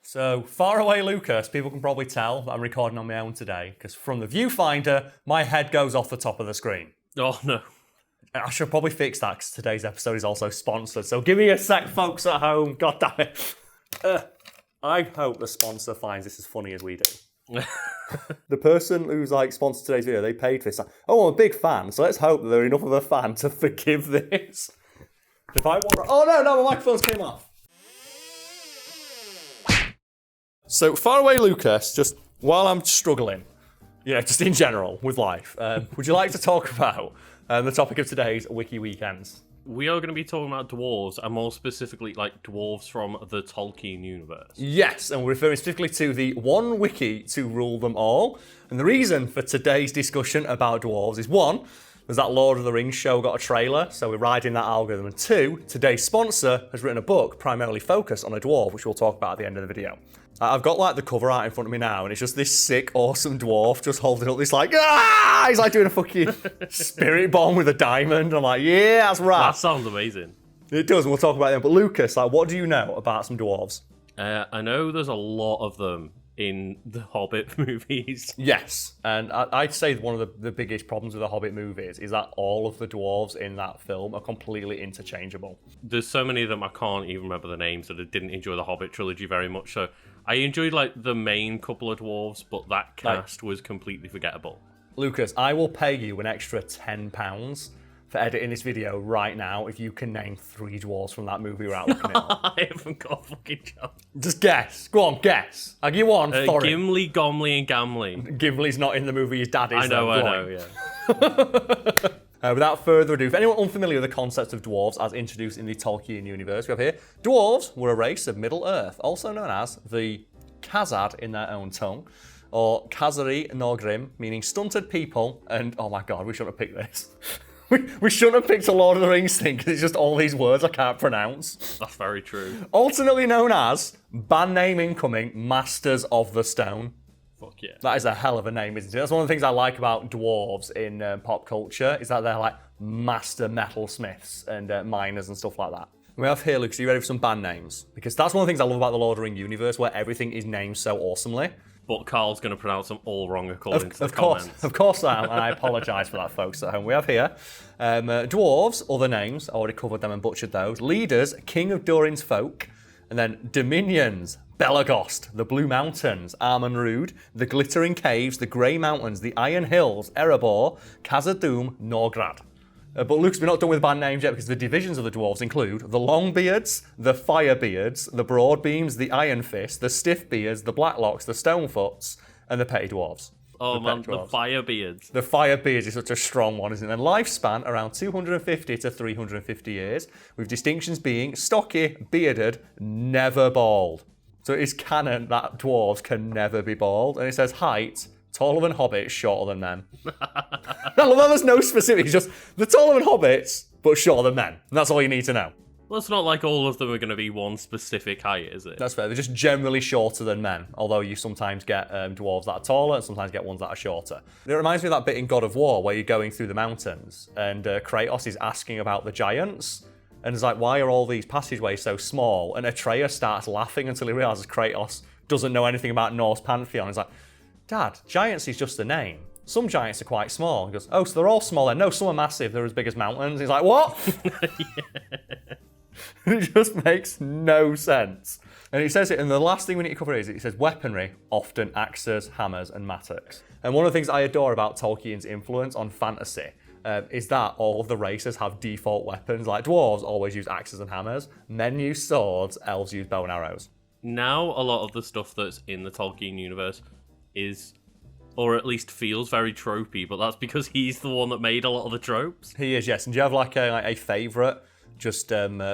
So, far away Lucas, people can probably tell that I'm recording on my own today, because from the viewfinder, my head goes off the top of the screen. Oh, no. I should probably fix that, because today's episode is also sponsored, so give me a sec, folks at home. God damn it. I hope the sponsor finds this as funny as we do. The person who's sponsored today's video, they paid for this. Oh, I'm a big fan, so let's hope that they're enough of a fan to forgive this. If I want... Oh, no, my microphones came off. So, far away Lucas, just while I'm struggling, just in general with life, would you like to talk about the topic of today's Wiki Weekends? We are going to be talking about dwarves, and more specifically, dwarves from the Tolkien universe. Yes, and we're referring specifically to the one wiki to rule them all. And the reason for today's discussion about dwarves is one, there's that Lord of the Rings show got a trailer, so we're riding that algorithm. And two, today's sponsor has written a book primarily focused on a dwarf, which we'll talk about at the end of the video. I've got the cover art in front of me now, and it's just this sick, awesome dwarf just holding up this he's doing a fucking spirit bomb with a diamond. I'm like, yeah, that's right. That sounds amazing. It does, and we'll talk about them. But Lucas, what do you know about some dwarves? I know there's a lot of them in the Hobbit movies. Yes, and I'd say one of the biggest problems with the Hobbit movies is that all of the dwarves in that film are completely interchangeable. There's so many of them I can't even remember the names, that I didn't enjoy the Hobbit trilogy very much. So I enjoyed the main couple of dwarves, but that cast was completely forgettable. Lucas, I will pay you an extra £10 for editing this video right now if you can name 3 dwarves from that movie we're out looking at. I haven't got a fucking chance. Just guess. Go on, guess. I'll give you one. Gimli, Gomli, and Gamli. Gimli's not in the movie, his dad is. I know, yeah. Without further ado, for anyone unfamiliar with the concept of dwarves as introduced in the Tolkien universe, we have here, dwarves were a race of Middle-earth, also known as the Khazad in their own tongue, or Khazari Norgrim, meaning stunted people, and oh my god, we shouldn't have picked this. We shouldn't have picked a Lord of the Rings thing, because it's just all these words I can't pronounce. That's very true. Alternately known as, band name incoming, Masters of the Stone. Fuck yeah. That is a hell of a name, isn't it? That's one of the things I like about dwarves in pop culture, is that they're master metalsmiths and miners and stuff like that. We have here, Lucas, are you ready for some band names? Because that's one of the things I love about the Lord of the Rings universe, where everything is named so awesomely. But Karl's going to pronounce them all wrong according to the comments. Of course I am, and I apologise for that, folks at home. We have here dwarves, other names, I already covered them and butchered those. Leaders, King of Durin's folk. And then dominions, Belagost, the Blue Mountains, Armenrud, the Glittering Caves, the Grey Mountains, the Iron Hills, Erebor, Khazad-dûm, Norgrad. But Lucas, we're not done with band names yet, because the divisions of the dwarves include the Longbeards, the Firebeards, the Broadbeams, the Iron Fist, the Stiffbeards, the Blacklocks, the Stonefoots, and the Petty Dwarves. Oh man, the Firebeards. The Firebeards is such a strong one, isn't it? And lifespan around 250 to 350 years, with distinctions being stocky, bearded, never bald. So it is canon that dwarves can never be bald. And it says height, taller than hobbits, shorter than men. I love how there's no specifics, just the taller than hobbits, but shorter than men. And that's all you need to know. Well, it's not like all of them are going to be one specific height, is it? That's fair. They're just generally shorter than men, although you sometimes get dwarves that are taller and sometimes get ones that are shorter. It reminds me of that bit in God of War where you're going through the mountains and Kratos is asking about the giants. And it's why are all these passageways so small? And Atreus starts laughing until he realises Kratos doesn't know anything about Norse pantheon. He's like, Dad, giants is just a name. Some giants are quite small. He goes, oh, so they're all small then? No, some are massive. They're as big as mountains. He's like, what? It just makes no sense. And he says it, and the last thing we need to cover is, it says weaponry, often axes, hammers, and mattocks. And one of the things I adore about Tolkien's influence on fantasy is that all of the races have default weapons. Like dwarves always use axes and hammers. Men use swords, elves use bow and arrows. Now a lot of the stuff that's in the Tolkien universe is, or at least feels, very tropey, but that's because he's the one that made a lot of the tropes. He is, yes. And do you have a favourite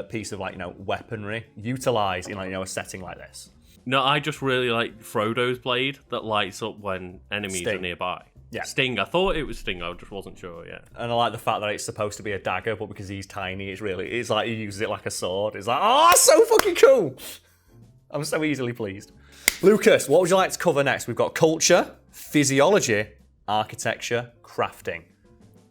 piece of weaponry utilised in a setting like this? No, I just really like Frodo's blade that lights up when enemies are nearby. Yeah. Sting. I thought it was Sting. I just wasn't sure. Yeah. And I like the fact that it's supposed to be a dagger, but because he's tiny, it's like he uses it like a sword. It's like, oh, so fucking cool. I'm so easily pleased. Lucas, what would you like to cover next? We've got culture, physiology, architecture, crafting.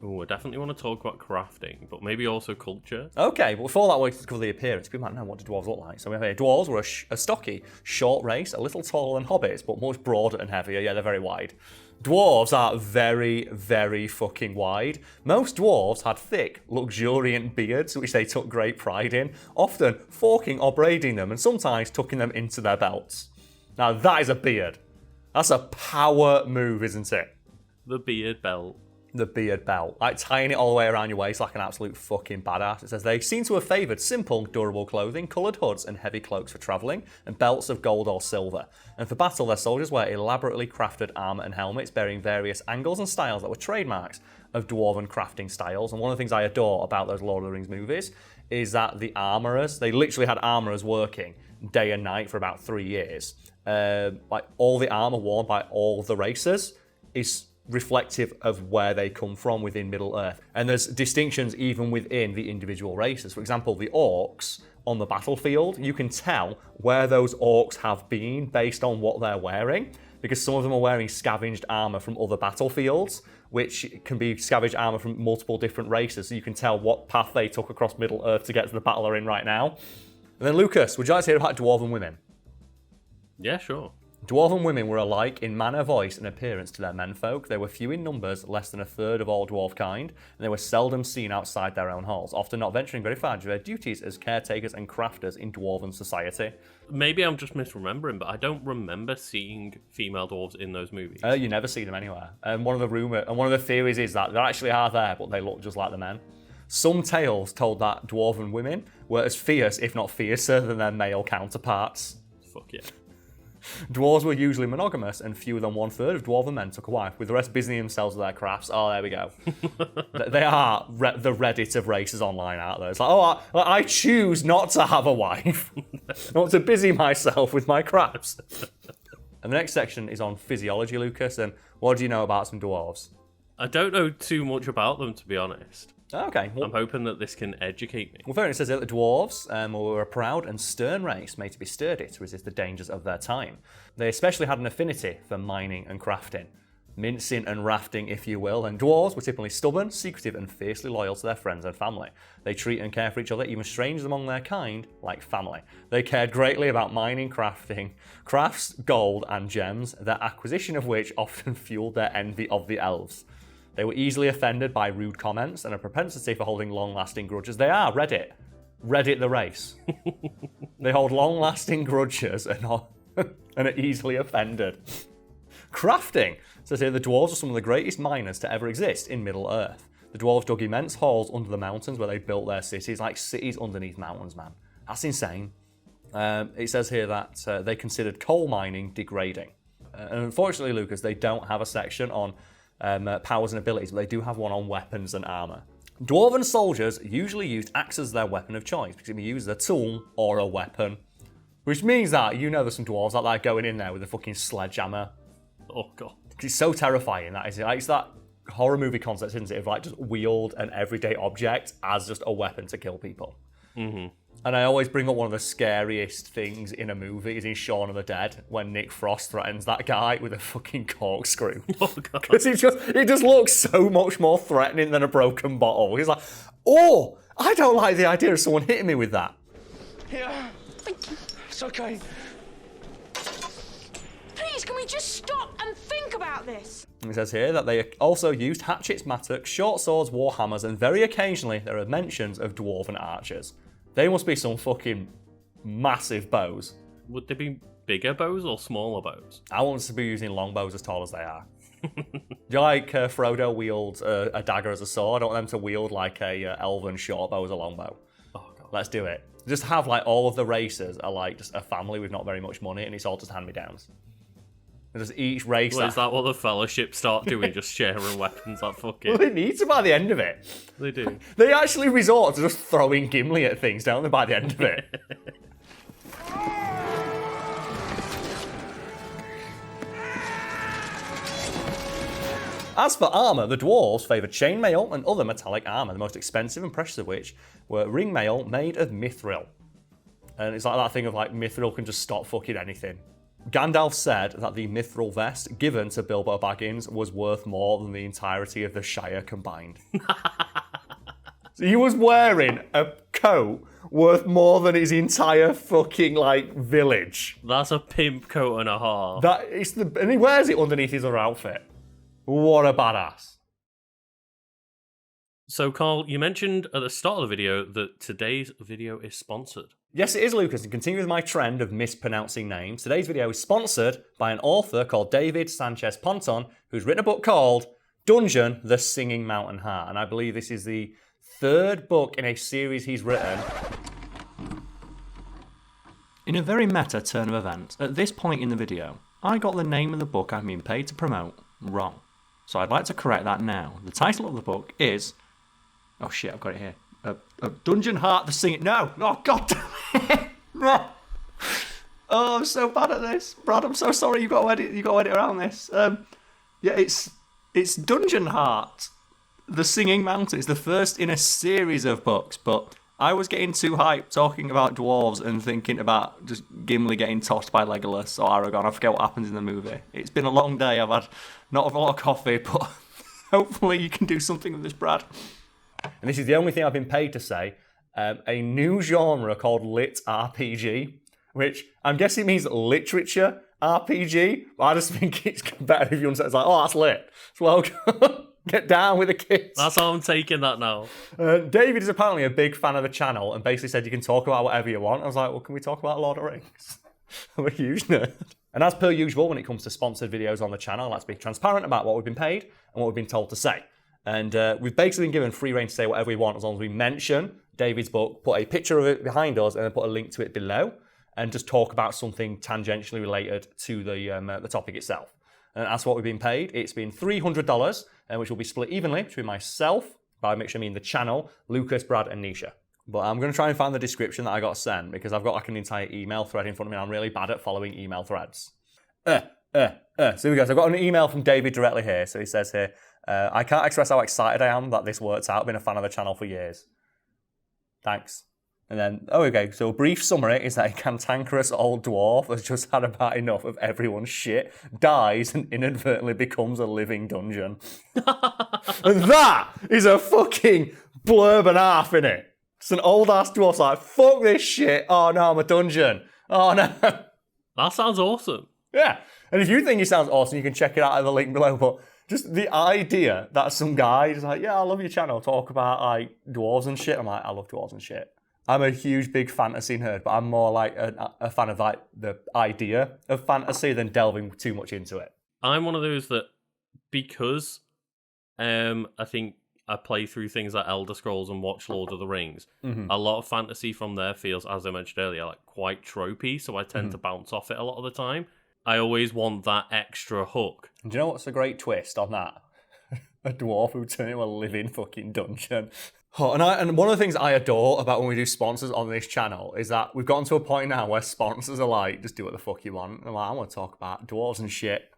Oh, I definitely want to talk about crafting, but maybe also culture. Okay, but before that, we'll cover the appearance. We might know what do dwarves look like. So we have here, dwarves were a stocky, short race, a little taller than hobbits, but much broader and heavier. Yeah, they're very wide. Dwarves are very, very fucking wide. Most dwarves had thick, luxuriant beards, which they took great pride in, often forking or braiding them, and sometimes tucking them into their belts. Now, that is a beard. That's a power move, isn't it? The beard belt. The beard belt, like tying it all the way around your waist like an absolute fucking badass. It says they seem to have favoured simple, durable clothing, coloured hoods and heavy cloaks for travelling, and belts of gold or silver. And for battle, their soldiers wear elaborately crafted armour and helmets bearing various angles and styles that were trademarks of dwarven crafting styles. And one of the things I adore about those Lord of the Rings movies is that the armourers, they literally had armourers working day and night for about 3 years. Like all the armour worn by all the races is reflective of where they come from within Middle-earth. And there's distinctions even within the individual races. For example, the orcs on the battlefield, you can tell where those orcs have been based on what they're wearing, because some of them are wearing scavenged armour from other battlefields, which can be scavenged armour from multiple different races, so you can tell what path they took across Middle-earth to get to the battle they're in right now. And then Lucas, would you like to hear about dwarven women? Yeah, sure. Dwarven women were alike in manner, voice, and appearance to their menfolk. They were few in numbers, less than a third of all dwarf kind, and they were seldom seen outside their own halls, often not venturing very far due to their duties as caretakers and crafters in dwarven society. Maybe I'm just misremembering, but I don't remember seeing female dwarves in those movies. You never see them anywhere. And one of the theories is that they actually are there, but they look just like the men. Some tales told that dwarven women were as fierce, if not fiercer, than their male counterparts. Fuck yeah. Dwarves were usually monogamous, and fewer than 1/3 of dwarven men took a wife, with the rest busying themselves with their crafts. Oh, there we go. They are the Reddit of races online, aren't they? It's like, oh, I choose not to have a wife, not to busy myself with my crafts. And the next section is on physiology, Lucas, and what do you know about some dwarves? I don't know too much about them, to be honest. Okay. Well, I'm hoping that this can educate me. Well, fair enough. It says that the dwarves were a proud and stern race made to be sturdy to resist the dangers of their time. They especially had an affinity for mining and crafting. Mincing and rafting, if you will, and dwarves were typically stubborn, secretive, and fiercely loyal to their friends and family. They treat and care for each other, even strangers among their kind, like family. They cared greatly about mining, crafting, crafts, gold, and gems, their acquisition of which often fueled their envy of the elves. They were easily offended by rude comments and a propensity for holding long-lasting grudges. They are Reddit the race. They hold long-lasting grudges and are easily offended. Crafting. So here the dwarves are some of the greatest miners to ever exist in Middle-earth. The dwarves dug immense holes under the mountains where they built their cities, like cities underneath mountains, man. That's insane. It says here that they considered coal mining degrading. And unfortunately, Lucas, they don't have a section on powers and abilities, but they do have one on weapons and armour. Dwarven soldiers usually used axes as their weapon of choice, because it can be used as a tool or a weapon. Which means that, there's some dwarves that like going in there with a fucking sledgehammer. Oh, God. It's so terrifying, that is it. Like, it's that horror movie concept, isn't it? Of like just wield an everyday object as just a weapon to kill people. Mm-hmm. And I always bring up one of the scariest things in a movie is in Shaun of the Dead, when Nick Frost threatens that guy with a fucking corkscrew. Oh, God. Because it just looks so much more threatening than a broken bottle. He's like, oh, I don't like the idea of someone hitting me with that. Yeah, it's okay. Please, can we just stop and think about this? It says here that they also used hatchets, mattocks, short swords, war hammers, and very occasionally there are mentions of dwarven archers. They must be some fucking massive bows. Would they be bigger bows or smaller bows? I want them to be using longbows as tall as they are. Do you like Frodo wields a dagger as a sword? I want them to wield like a elven short bow as a longbow. Oh, God. Let's do it. Just have like all of the races are like just a family with not very much money, and it's all just hand-me-downs. Just each race. Well, is that what the Fellowship start doing? Just sharing weapons? That fucking. Well, they need to by the end of it. They do. They actually resort to just throwing Gimli at things, don't they? By the end of it. As for armour, the dwarves favoured chainmail and other metallic armour, the most expensive and precious of which were ringmail made of mithril. And it's like that thing of like mithril can just stop fucking anything. Gandalf said that the mithril vest given to Bilbo Baggins was worth more than the entirety of the Shire combined. So he was wearing a coat worth more than his entire fucking, like, village. That's a pimp coat and a half. And he wears it underneath his other outfit. What a badass. So, Karl, you mentioned at the start of the video that today's video is sponsored. Yes, it is, Lucas. And continue with my trend of mispronouncing names, today's video is sponsored by an author called David Sanchez Ponton, who's written a book called Dungeon, the Singing Mountain Heart. And I believe this is the third book in a series he's written. In a very meta turn of events, at this point in the video, I got the name of the book I'm being paid to promote wrong. So I'd like to correct that now. The title of the book is... Oh shit, I've got it here. Dungeon Heart, the Singing... No! Oh, God damn it! No! Oh, I'm so bad at this. Brad, I'm so sorry. You've got to edit around this. Yeah, it's Dungeon Heart, the Singing Mountain. It's the first in a series of books, but I was getting too hyped talking about dwarves and thinking about just Gimli getting tossed by Legolas or Aragorn. I forget what happens in the movie. It's been a long day. I've had not a lot of coffee, but hopefully you can do something with this, Brad. And this is the only thing I've been paid to say. A new genre called Lit RPG, which I'm guessing means literature RPG. But I just think it's better if you understand. It's like, oh, that's lit. It's welcome. Get down with the kids. That's how I'm taking that now. David is apparently a big fan of the channel and basically said you can talk about whatever you want. I was like, well, can we talk about Lord of the Rings? I'm a huge nerd. And as per usual, when it comes to sponsored videos on the channel, let's be transparent about what we've been paid and what we've been told to say. And we've basically been given free reign to say whatever we want as long as we mention David's book, put a picture of it behind us, and then put a link to it below, and just talk about something tangentially related to the topic itself. And that's what we've been paid. It's been $300, which will be split evenly between myself, by which I mean the channel, Lucas, Brad, and Nisha. But I'm going to try and find the description that I got sent, because I've got like an entire email thread in front of me, and I'm really bad at following email threads. So here we go. So I've got an email from David directly here. So he says here, I can't express how excited I am that this works out. I've been a fan of the channel for years. Thanks. And then, okay, so a brief summary is that a cantankerous old dwarf has just had about enough of everyone's shit, dies, and inadvertently becomes a living dungeon. And that is a fucking blurb and a half, innit? It's an old-ass dwarf's like, fuck this shit. Oh, no, I'm a dungeon. Oh, no. That sounds awesome. Yeah. And if you think it sounds awesome, you can check it out at the link below. But just the idea that some guy is like, yeah, I love your channel, talk about like dwarves and shit. I'm like, I love dwarves and shit. I'm a huge, big fantasy nerd, but I'm more like a fan of like the idea of fantasy than delving too much into it. I'm one of those that, because I think I play through things like Elder Scrolls and watch Lord of the Rings, a lot of fantasy from there feels, as I mentioned earlier, like quite tropey, so I tend to bounce off it a lot of the time. I always want that extra hook. Do you know what's a great twist on that? A dwarf who turned into a living fucking dungeon. Oh, and one of the things I adore about when we do sponsors on this channel is that we've gotten to a point now where sponsors are like, just do what the fuck you want. And I'm like, I want to talk about dwarves and shit.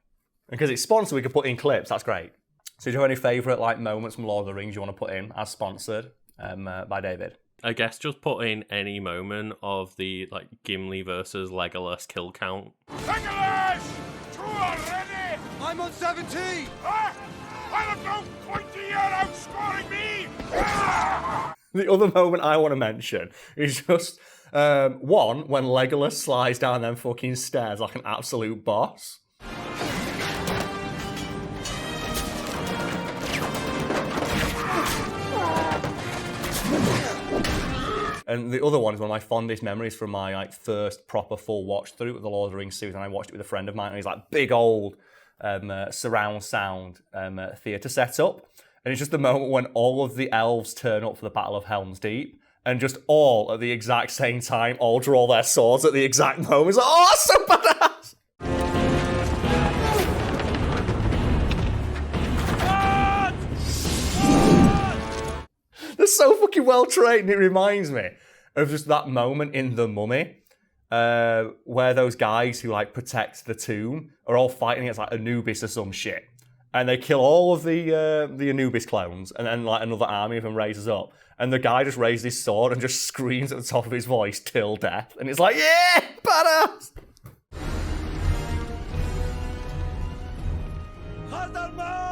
And because it's sponsored, we can put in clips. That's great. So do you have any favourite like moments from Lord of the Rings you want to put in as sponsored by David? I guess just put in any moment of the like Gimli versus Legolas kill count. Legolas! Two already! I'm on 17! Ah! I have no pointy ear outscoring me! The other moment I want to mention is just one, when Legolas slides down them fucking stairs like an absolute boss. And the other one is one of my fondest memories from my like first proper full watch through of the Lord of the Rings series, and I watched it with a friend of mine, and he's like big old surround sound theatre setup. And it's just the moment when all of the elves turn up for the Battle of Helm's Deep, and just all at the exact same time, all draw their swords at the exact moment. It's like, oh, that's so badass! They're so fucking well trained. It reminds me of just that moment in The Mummy, where those guys who like protect the tomb are all fighting against like Anubis or some shit, and they kill all of the Anubis clones, and then like another army of them raises up, and the guy just raises his sword and just screams at the top of his voice till death, and it's like, yeah, badass. del mal!